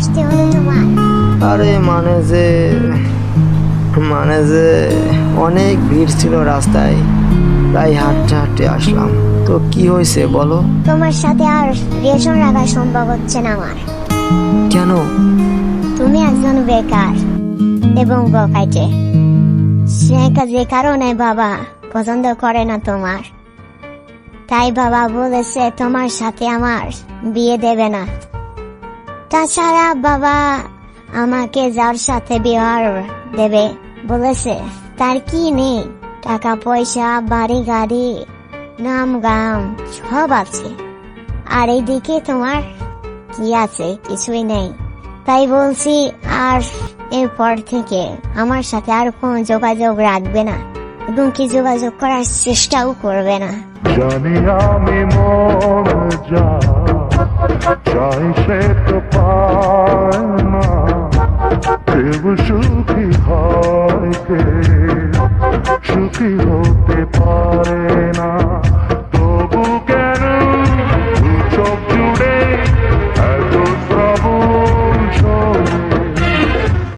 আসতে হলো তোমার? আরে মানে যে অনেক ভিড় ছিল রাস্তায়, তাই হাঁটতে হাঁটতে আসলাম। তো কি হয়েছে বলো? তোমার সাথে আর রিলেশন রাখা সম্ভব হচ্ছে না আমার। কেন? তুমি একজন বেকার এবং বকাইটে। সে যে কারণে বাবা পছন্দ করে না তোমার, তাই বাবা বলেছে তোমার সাথে আমার বিয়ে দেবে না। তাছাড়া বাবা আমাকে যার সাথে বিয়ে দেবে বলেছে তার কি নেই, টাকা পয়সা, বাড়ি গাড়ি, নাম গাম সব আছে। আর এইদিকে তোমার কি আছে? কিছুই নেই। তাই বলছি, আর এরপর থেকে আমার সাথে আর কোনো যোগাযোগ রাখবে না এবং কি যোগাযোগ করার চেষ্টাও করবে না। জানি আমি মন যা চাই সে তো পায় না, কেউ সুখী হয় কে সুখী হতে পারে না।